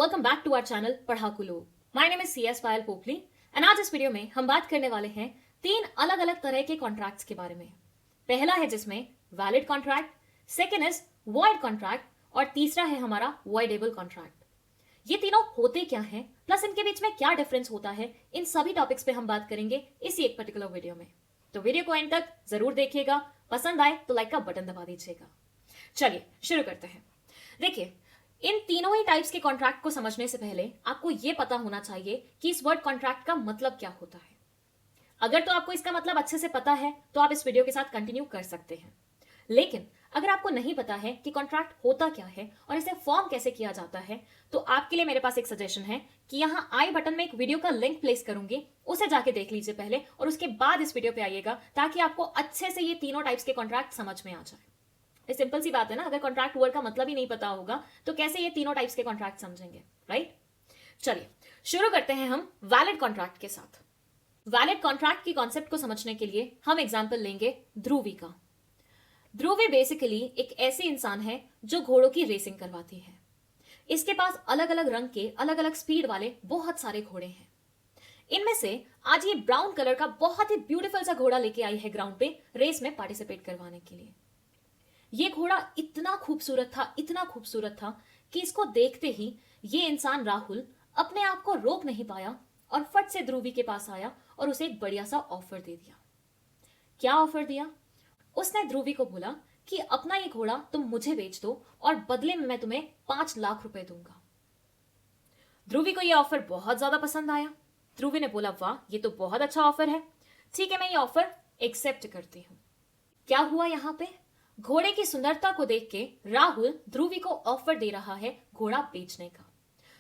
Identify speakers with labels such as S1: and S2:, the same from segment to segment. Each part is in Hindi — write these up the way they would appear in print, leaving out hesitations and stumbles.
S1: welcome back to our channel पढ़ाकू लोग। My name is CS Payal Popli and आज इस वीडियो में हम बात करने वाले हैं 3 अलग अलग तरह के कॉन्ट्रैक्ट्स के बारे में। पहला है जिसमें valid contract, second is void contract और तीसरा है हमारा वॉइडेबल कॉन्ट्रैक्ट। ये तीनों होते क्या हैं, प्लस इनके बीच में क्या डिफरेंस होता है, इन सभी टॉपिक्स पे हम बात करेंगे इसी एक पर्टिकुलर वीडियो में। तो वीडियो को एंड तक जरूर देखिएगा, पसंद आए तो लाइक का बटन दबा दीजिएगा। चलिए शुरू करते हैं। देखिए, इन तीनों ही टाइप्स के कॉन्ट्रैक्ट को समझने से पहले आपको यह पता होना चाहिए कि इस वर्ड कॉन्ट्रैक्ट का मतलब क्या होता है। अगर तो आपको इसका मतलब अच्छे से पता है तो आप इस वीडियो के साथ कंटिन्यू कर सकते हैं, लेकिन अगर आपको नहीं पता है कि कॉन्ट्रैक्ट होता क्या है और इसे फॉर्म कैसे किया जाता है, तो आपके लिए मेरे पास एक सजेशन है कि यहां आई बटन में एक वीडियो का लिंक प्लेस करूंगी, उसे जाके देख लीजिए पहले और उसके बाद इस वीडियो पे आइएगा, ताकि आपको अच्छे से ये तीनों टाइप्स के कॉन्ट्रैक्ट समझ में आ जाए। ये सिंपल सी बात है ना, अगर कॉन्ट्रैक्ट वर्ड का मतलब ही नहीं पता होगा तो कैसे ये तीनों टाइप्स के कॉन्ट्रैक्ट समझेंगे, राइट? चलिए शुरू करते हैं हम वैलिड कॉन्ट्रैक्ट के साथ। वैलिड कॉन्ट्रैक्ट की कॉन्सेप्ट को समझने के लिए हम एग्जांपल लेंगे ध्रुवी का। ध्रुवी बेसिकली एक ऐसे इंसान है जो घोड़ों की रेसिंग करवाती है। इसके पास अलग अलग रंग के अलग अलग स्पीड वाले बहुत सारे घोड़े हैं। इनमें से आज ये ब्राउन कलर का बहुत ही ब्यूटीफुल सा घोड़ा लेके आई है ग्राउंड पे रेस में पार्टिसिपेट करवाने के लिए। ये घोड़ा इतना खूबसूरत था कि इसको देखते ही ये इंसान राहुल अपने आप को रोक नहीं पाया और फट से ध्रुवी के पास आया और उसे एक बढ़िया सा ऑफर दे दिया। क्या ऑफर दिया? उसने ध्रुवी को बोला कि अपना ये घोड़ा तुम मुझे बेच दो और बदले में मैं तुम्हें 5 लाख रुपए दूंगा। ध्रुवी को यह ऑफर बहुत ज्यादा पसंद आया। ध्रुवी ने बोला, वाह, ये तो बहुत अच्छा ऑफर है, ठीक है, मैं ये ऑफर एक्सेप्ट करती हूं। क्या हुआ यहां पे? घोड़े की सुंदरता को देख के राहुल ध्रुवी को ऑफर दे रहा है घोड़ा बेचने का।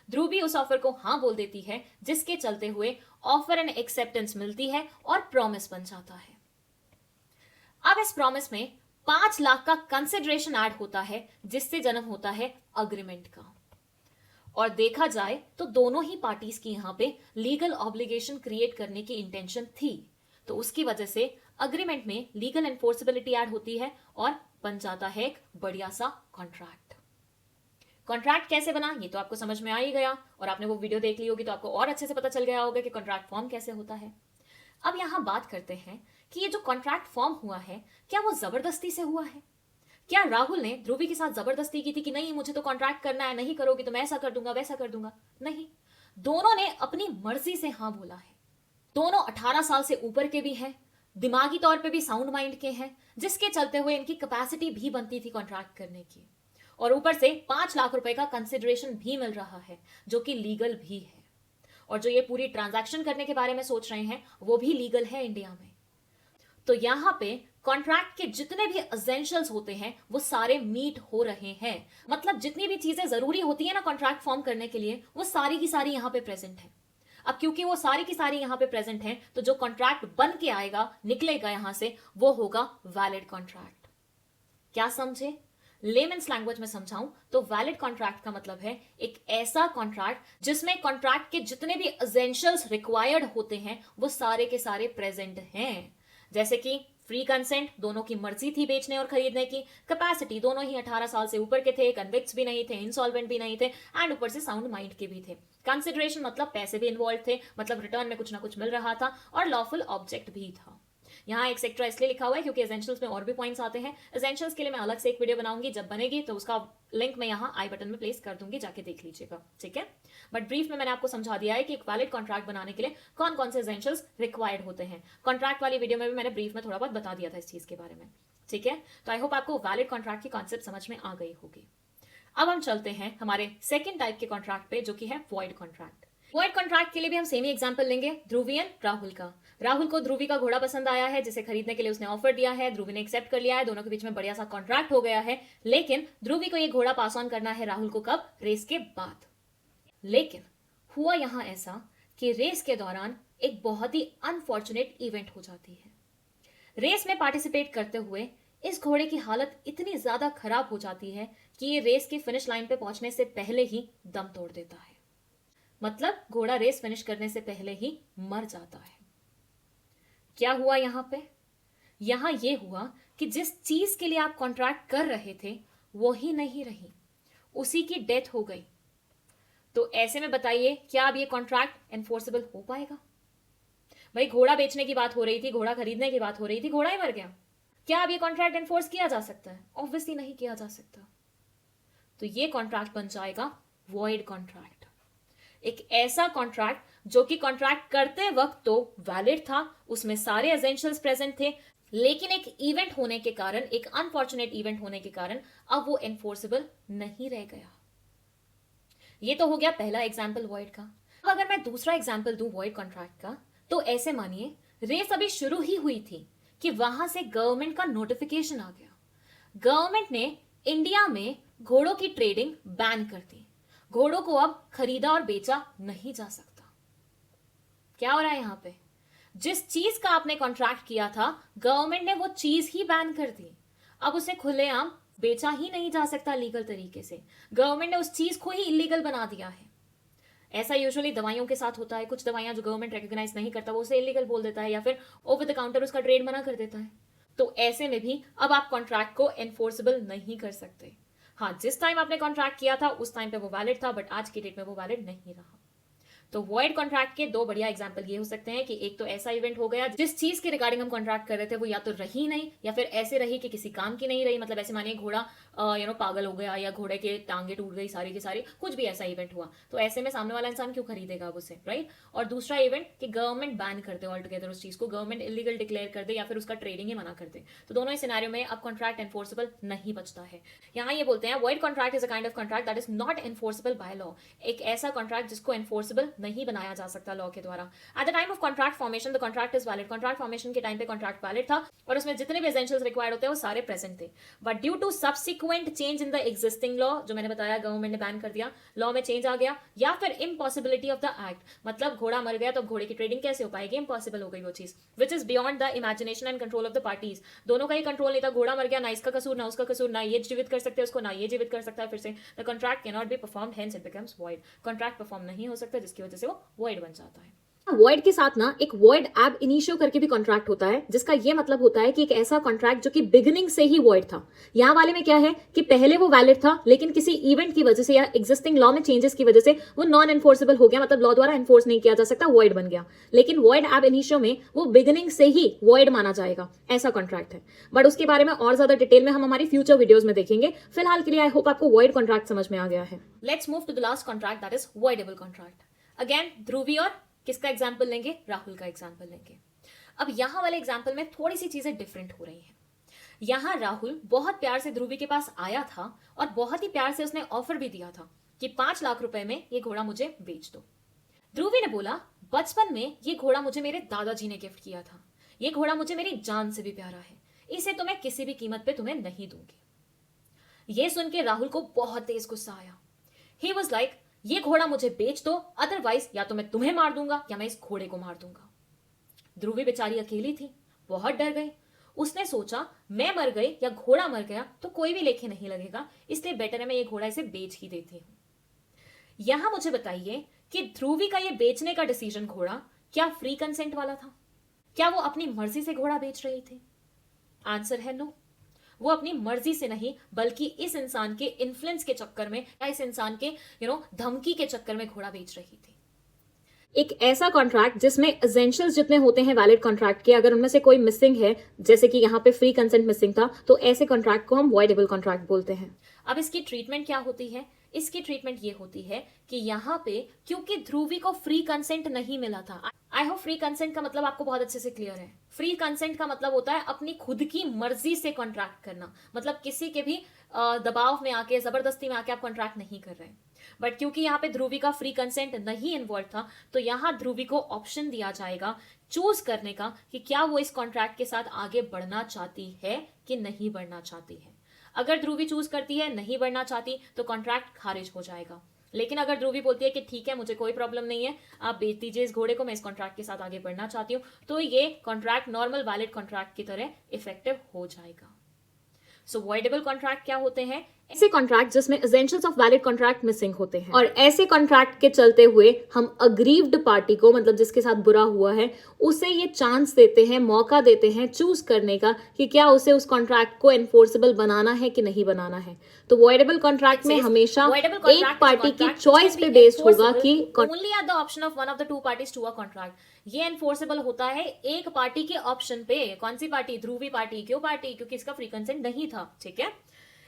S1: ध्रुवी उस ऑफर को हां बोल देती है, जिसके चलते हुए ऑफर एंड एक्सेप्टेंस मिलती है और प्रॉमिस बन जाता है। अब इस प्रॉमिस में 5 लाख का कंसिडरेशन ऐड होता है, जिससे जन्म होता है अग्रीमेंट का। और देखा जाए तो दोनों ही पार्टीज की यहां पे लीगल ऑब्लिगेशन क्रिएट करने की इंटेंशन थी, तो उसकी वजह से अग्रीमेंट में लीगल एनफोर्सेबिलिटी ऐड होती है और बन जाता है एक बढ़िया सा कॉन्ट्रैक्ट। कॉन्ट्रैक्ट कैसे बना ये तो आपको समझ में आ ही गया, और आपने वो वीडियो देख ली होगी तो आपको और अच्छे से पता चल गया होगा कि कॉन्ट्रैक्ट फॉर्म कैसे होता है। अब यहां बात करते हैं कि ये जो कॉन्ट्रैक्ट फॉर्म हुआ है, क्या वो जबरदस्ती से हुआ है? क्या राहुल ने ध्रुवी के साथ जबरदस्ती की थी कि नहीं मुझे तो कॉन्ट्रैक्ट करना है, नहीं करोगी तो मैं ऐसा कर दूंगा वैसा कर दूंगा? नहीं, दोनों ने अपनी मर्जी से हां बोला है। दोनों 18 साल से ऊपर के भी हैं, दिमागी तौर पे भी साउंड माइंड के हैं, जिसके चलते हुए इनकी कैपेसिटी भी बनती थी कॉन्ट्रैक्ट करने की, और ऊपर से 5 लाख रुपए का कंसिडरेशन भी मिल रहा है जो कि लीगल भी है। और जो ये पूरी ट्रांजैक्शन करने के बारे में सोच रहे हैं वो भी लीगल है इंडिया में। तो यहां पे कॉन्ट्रैक्ट के जितने भी एसेंशियल्स होते हैं वो सारे मीट हो रहे हैं। मतलब जितनी भी चीजें जरूरी होती है ना कॉन्ट्रैक्ट फॉर्म करने के लिए, वो सारी की सारी यहां पे प्रेजेंट है। अब क्योंकि वो सारी की सारी यहां पे प्रेजेंट है, तो जो कॉन्ट्रैक्ट बन के आएगा, निकलेगा यहां से, वो होगा वैलिड कॉन्ट्रैक्ट। क्या समझे? लेमन्स लैंग्वेज में समझाऊं तो वैलिड कॉन्ट्रैक्ट का मतलब है एक ऐसा कॉन्ट्रैक्ट जिसमें कॉन्ट्रैक्ट के जितने भी एसेंशियल्स रिक्वायर्ड होते हैं वो सारे के सारे प्रेजेंट हैं। जैसे कि फ्री कंसेंट, दोनों की मर्जी थी बेचने और खरीदने की, कैपेसिटी, दोनों ही 18 साल से ऊपर के थे, कन्विक्ट्स भी नहीं थे, इंसॉल्वेंट भी नहीं थे, एंड ऊपर से साउंड माइंड के भी थे। कंसिडरेशन मतलब पैसे भी इन्वॉल्व थे, मतलब रिटर्न में कुछ ना कुछ मिल रहा था, और लॉफुल ऑब्जेक्ट भी था। यहाँ एक्सेट्रा इसलिए लिखा हुआ है क्योंकि एसेंशियल्स में और भी पॉइंट्स आते हैं। एसेंशियल्स के लिए मैं अलग से एक वीडियो बनाऊंगी, जब बनेगी तो उसका लिंक मैं यहाँ आई बटन में प्लेस कर दूंगी, जाके देख लीजिएगा, ठीक है? बट ब्रीफ में मैंने आपको समझा दिया है कि एक वैलिड कॉन्ट्रैक्ट बनाने के लिए कौन कौन से एसेंशियल्स रिक्वायर्ड होते हैं। कॉन्ट्रैक्ट वाली वीडियो में भी मैंने ब्रीफ में थोड़ा बहुत बता दिया था इस चीज के बारे में, ठीक है? तो आई होप आपको वैलिड कॉन्ट्रैक्ट की कॉन्सेप्ट समझ में आ गई होगी। अब हम चलते हैं हमारे सेकेंड टाइप के कॉन्ट्रैक्ट पे, जो कि है वॉइड कॉन्ट्रैक्ट। वॉइड कॉन्ट्रैक्ट के लिए भी हम सेम ही एग्जांपल लेंगे, ध्रुवी एंड राहुल का। राहुल को ध्रुवी का घोड़ा पसंद आया है, जिसे खरीदने के लिए उसने ऑफर दिया है, ध्रुवी ने एक्सेप्ट कर लिया है, दोनों के बीच में बढ़िया सा कॉन्ट्रैक्ट हो गया है। लेकिन ध्रुवी को यह घोड़ा पास ऑन करना है राहुल को, कब? रेस के बाद। लेकिन हुआ यहां ऐसा कि रेस के दौरान एक बहुत ही अनफॉर्चुनेट इवेंट हो जाती है। रेस में पार्टिसिपेट करते हुए इस घोड़े की हालत इतनी ज्यादा खराब हो जाती है कि ये रेस के फिनिश लाइन पे पहुंचने से पहले ही दम तोड़ देता है। मतलब घोड़ा रेस फिनिश करने से पहले ही मर जाता है। क्या हुआ यहां पे? यहां यह हुआ कि जिस चीज के लिए आप कॉन्ट्रैक्ट कर रहे थे वो ही नहीं रही, उसी की डेथ हो गई। तो ऐसे में बताइए क्या अब ये कॉन्ट्रैक्ट एनफोर्सेबल हो पाएगा? भाई घोड़ा बेचने की बात हो रही थी, घोड़ा खरीदने की बात हो रही थी, घोड़ा ही मर गया, क्या अब ये कॉन्ट्रैक्ट एनफोर्स किया जा सकता है? ऑब्वियसली नहीं किया जा सकता। तो ये कॉन्ट्रैक्ट बन जाएगा वॉइड कॉन्ट्रैक्ट। एक ऐसा कॉन्ट्रैक्ट जो कि कॉन्ट्रैक्ट करते वक्त तो वैलिड था, उसमें सारे एसेंशियल्स प्रेजेंट थे, लेकिन एक इवेंट होने के कारण, एक अनफॉर्चुनेट इवेंट होने के कारण अब वो एनफोर्सेबल नहीं रह गया। ये तो हो गया पहला एग्जाम्पल वॉइड का। अब अगर मैं दूसरा एग्जाम्पल दूं वॉइड कॉन्ट्रैक्ट का, तो ऐसे मानिए रेस अभी शुरू ही हुई थी कि वहां से गवर्नमेंट का नोटिफिकेशन आ गया। गवर्नमेंट ने इंडिया में घोड़ों की ट्रेडिंग बैन कर दी। घोड़ों को अब खरीदा और बेचा नहीं जा सकता। क्या हो रहा है यहां पे? जिस चीज का आपने कॉन्ट्रैक्ट किया था, गवर्नमेंट ने वो चीज ही बैन कर दी। अब उसे खुलेआम बेचा ही नहीं जा सकता लीगल तरीके से। गवर्नमेंट ने उस चीज को ही इलीगल बना दिया है। ऐसा यूजुअली दवाइयों के साथ होता है। कुछ दवाइयां जो गवर्नमेंट रिकॉग्नाइज नहीं करता वो उसे इलीगल बोल देता है, या फिर ओवर द काउंटर उसका ट्रेड मना कर देता है। तो ऐसे में भी अब आप कॉन्ट्रैक्ट को एनफोर्सेबल नहीं कर सकते। हाँ, जिस टाइम आपने कॉन्ट्रैक्ट किया था उस टाइम पे वो वैलिड था, बट आज की डेट में वो वैलिड नहीं रहा। तो वॉइड कॉन्ट्रैक्ट के दो बढ़िया एग्जांपल ये हो सकते हैं कि एक तो ऐसा इवेंट हो गया जिस चीज के रिगार्डिंग हम कॉन्ट्रैक्ट कर रहे थे वो या तो रही नहीं, या फिर ऐसे रही कि किसी काम की नहीं रही। मतलब ऐसे मानिए घोड़ा पागल हो गया, या घोड़े के टांगे टूट गई सारी की सारी, कुछ भी ऐसा इवेंट हुआ। तो ऐसे में सामने वाला इंसान क्यों खरीदेगा अब उसे, राइट? और दूसरा इवेंट कि गवर्नमेंट बैन कर दे ऑल टुगेदर उस चीज को, गवर्नमेंट इलीगल डिक्लेयर कर दे, या फिर उसका ट्रेडिंग ही मना कर दे। तो दोनों ही सिनेरियो में अब कॉन्ट्रैक्ट एनफोर्सेबल नहीं बचता है। यहाँ ये बोलते हैं void contract is a kind of contract that is not enforceable by law. एक ऐसा कॉन्ट्रैक्ट जिसको एनफोर्सेबल नहीं बनाया जा सकता लॉ के द्वारा। At the time of contract formation the contract is valid. Contract formation के टाइम पे कॉन्ट्रैक्ट वैलिड था और उसमें जितने भी एसेंशियल्स रिक्वायर्ड होते हैं वो सारे प्रेजेंट थे। But due to subsequent change in the existing law, जो मैंने बताया गवर्नमेंट ने बैन कर दिया, लॉ में चेंज आ गया, या फिर इम्पॉसिबिलिटी ऑफ द एक्ट, मतलब घोड़ा मर गया तो घोड़े की ट्रेडिंग कैसे हो पाएगी? इम्पॉसिबल हो गई वो चीज, which is beyond the imagination and control of the parties. दोनों का ही कंट्रोल नहीं था। घोड़ा मर गया, ना इसका कसूर ना उसका कसूर, ना ये जीवित कर सकते उसको ना ये जीवित कर सकता है फिर से। The contract can not be performed, hence it becomes void. Contract perform नहीं हो सकता जिसकी वजह से वो वॉइड बन जाता है। वॉइड के साथ ना एक वॉइड एब इनिशियो करके भी कॉन्ट्रैक्ट होता है, जिसका ये मतलब होता है कि एक ऐसा कॉन्ट्रैक्ट जो कि बिगिनिंग से ही वॉइड था। यहां वाले में क्या है कि पहले वो वैलिड था, लेकिन किसी इवेंट की वजह से या एग्जिस्टिंग लॉ में चेंजेस की वजह से वो नॉन एनफोर्सेबल हो गया, मतलब लॉ द्वारा एनफोर्स नहीं किया जा सकता, वॉइड बन गया। लेकिन वॉइड एब इनिशियो में वो बिगिनिंग से ही वॉइड माना जाएगा, ऐसा कॉन्ट्रैक्ट है। बट उसके बारे में और ज्यादा डिटेल में हम हमारी फ्यूचर वीडियोज में देखेंगे। फिलहाल के लिए आई होप आपको वॉइड कॉन्ट्रैक्ट समझ में आ गया है। Let's move to the last contract, that is voidable contract. Again Dhruvi और किसका एग्जाम्पल लेंगे? राहुल का एग्जाम्पल लेंगे। अब यहां वाले एग्जाम्पल में थोड़ी सी चीजें डिफरेंट हो रही हैं। यहां राहुल बहुत प्यार से ध्रुवी के पास आया था और बहुत ही प्यार से उसने ऑफर भी दिया था कि 5 लाख रुपए में ये घोड़ा मुझे बेच दो। ध्रुवी ने बोला बचपन में ये घोड़ा मुझे मेरे दादाजी ने गिफ्ट किया था, ये घोड़ा मुझे मेरी जान से भी प्यारा है, इसे तो मैं किसी भी कीमत पे तुम्हें नहीं दूंगी। ये सुन के राहुल को बहुत तेज गुस्सा आया। ही वॉज लाइक, ये घोड़ा मुझे बेच दो, अदरवाइज या तो मैं तुम्हें मार दूंगा या मैं इस घोड़े को मार दूंगा। ध्रुवी बेचारी अकेली थी, बहुत डर गई। उसने सोचा मैं मर गई या घोड़ा मर गया तो कोई भी लेखे नहीं लगेगा, इसलिए बेटर है मैं ये घोड़ा इसे बेच ही देती हूं। यहां मुझे बताइए कि ध्रुवी का ये बेचने का डिसीजन घोड़ा क्या फ्री कंसेंट वाला था? क्या वो अपनी मर्जी से घोड़ा बेच रही थी? आंसर है नो। वो अपनी मर्जी से नहीं, बल्कि इस इंसान के इन्फ्लुएंस के चक्कर में या इस इंसान के धमकी के चक्कर में घोड़ा बेच रही थी। एक ऐसा कॉन्ट्रैक्ट जिसमें एसेंशियल्स जितने होते हैं वैलिड कॉन्ट्रैक्ट के, अगर उनमें से कोई मिसिंग है, जैसे कि यहाँ पे फ्री कंसेंट मिसिंग था, तो ऐसे कॉन्ट्रैक्ट को हम वॉइडेबल कॉन्ट्रैक्ट बोलते हैं। अब इसकी ट्रीटमेंट क्या होती है? इसकी ट्रीटमेंट ये होती है कि यहाँ पे क्योंकि ध्रुवी को फ्री कंसेंट नहीं मिला था, आई होप फ्री कंसेंट का मतलब आपको बहुत अच्छे से क्लियर है। फ्री कंसेंट का मतलब होता है अपनी खुद की मर्जी से कॉन्ट्रैक्ट करना, मतलब किसी के भी दबाव में आके, जबरदस्ती में आके आप कॉन्ट्रैक्ट नहीं कर रहे हैं। बट क्योंकि यहाँ पे ध्रुवी का फ्री कंसेंट नहीं इन्वॉल्व था, तो यहाँ ध्रुवी को ऑप्शन दिया जाएगा चूज करने का कि क्या वो इस कॉन्ट्रैक्ट के साथ आगे बढ़ना चाहती है कि नहीं बढ़ना चाहती है। अगर ध्रुवी चूज करती है नहीं बढ़ना चाहती तो कॉन्ट्रैक्ट खारिज हो जाएगा। लेकिन अगर ध्रुवी बोलती है कि ठीक है मुझे कोई प्रॉब्लम नहीं है, आप बेच दीजिए इस घोड़े को, मैं इस कॉन्ट्रैक्ट के साथ आगे बढ़ना चाहती हूँ, तो ये कॉन्ट्रैक्ट नॉर्मल वैलिड कॉन्ट्रैक्ट की तरह इफेक्टिव हो जाएगा। सो वॉइडेबल कॉन्ट्रैक्ट क्या होते हैं? ऐसे कॉन्ट्रैक्ट जिसमें essentials of valid contract missing होते हैं, और ऐसे कॉन्ट्रैक्ट के चलते हुए हम अग्रीव्ड पार्टी को, मतलब जिसके साथ बुरा हुआ है, उसे ये चांस देते हैं, मौका देते हैं चूज करने का कि क्या उसे उस कॉन्ट्रैक्ट को एनफोर्सेबल बनाना है कि नहीं बनाना है। तो वॉइडेबल कॉन्ट्रैक्ट में हमेशा एक पार्टी की चॉइस पे बेस्ड होगा कि only at the option of one of the two parties to a contract. ये एनफोर्सेबल होता है एक पार्टी के ऑप्शन पे। कौन सी पार्टी? ध्रुवी पार्टी। क्यों पार्टी? क्योंकि इसका फ्री कंसेंट नहीं था। ठीक है।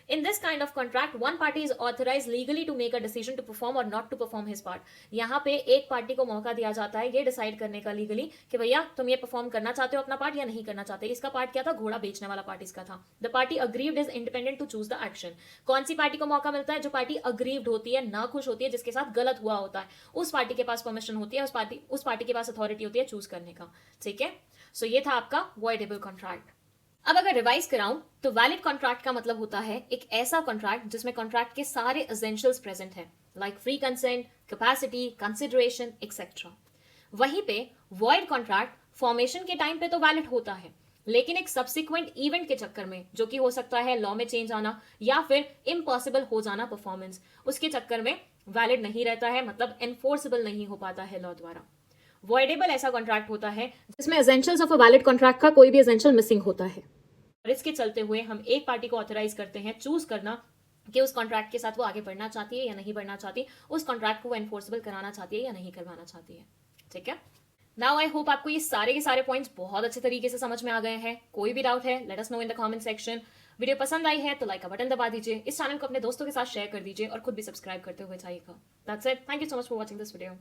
S1: In this kind of contract, one party is authorized legally to make a decision to perform or not to perform his part. यहाँ पे एक पार्टी को मौका दिया जाता है ये डिसाइड करने का लीगली कि भैया तुम ये परफॉर्म करना चाहते हो अपना पार्ट या नहीं करना चाहते। इसका पार्ट क्या था? घोड़ा बेचने वाला पार्ट इसका था। The party aggrieved is independent to choose the action. कौन सी पार्टी को मौका मिलता है? जो पार्टी अग्रीव्ड होती है, ना खुश होती है, जिसके साथ गलत हुआ होता है, उस पार्टी के पास परमिशन होती है, उस पार्टी के पास अथॉरिटी होती है चूज करने का। ठीक है। सो ये था आपका वॉइडेबल कॉन्ट्रैक्ट। अब अगर रिवाइज कराऊं तो वैलिड कॉन्ट्रैक्ट का मतलब होता है एक ऐसा कॉन्ट्रैक्ट जिसमें कॉन्ट्रैक्ट के सारे एसेंशियल्स प्रेजेंट है, like free consent, capacity, consideration etcetera. वहीं पे वॉइड कॉन्ट्रैक्ट फॉर्मेशन के टाइम पे तो वैलिड होता है, लेकिन एक सब्सिक्वेंट इवेंट के चक्कर में, जो कि हो सकता है लॉ में चेंज आना या फिर इम्पॉसिबल हो जाना परफॉर्मेंस, उसके चक्कर में वैलिड नहीं रहता है, मतलब एनफोर्सेबल नहीं हो पाता है लॉ द्वारा। वॉइडेबल ऐसा कॉन्ट्रैक्ट होता है जिसमें essentials of a valid contract का कोई भी एसेंशियल मिसिंग होता है, और इसके चलते हुए हम एक पार्टी को ऑथराइज करते हैं चूज करना कि उस कॉन्ट्रैक्ट के साथ वो आगे बढ़ना चाहती है या नहीं बढ़ना चाहती, उस कॉन्ट्रैक्ट को वो एनफोर्सेबल कराना चाहती है या नहीं करवाना चाहती है। ठीक है। नाउ आई होप आपको ये सारे के सारे पॉइंट्स बहुत अच्छे तरीके से समझ में आ गए हैं। कोई भी डाउट है let us know in the comment section. Video पसंद आई है तो लाइक का बटन दबा दीजिए, इस चैनल को अपने दोस्तों के साथ शेयर कर दीजिए और खुद भी सब्सक्राइब करते हुए जाइएगा। That's it. Thank you so much for watching this video.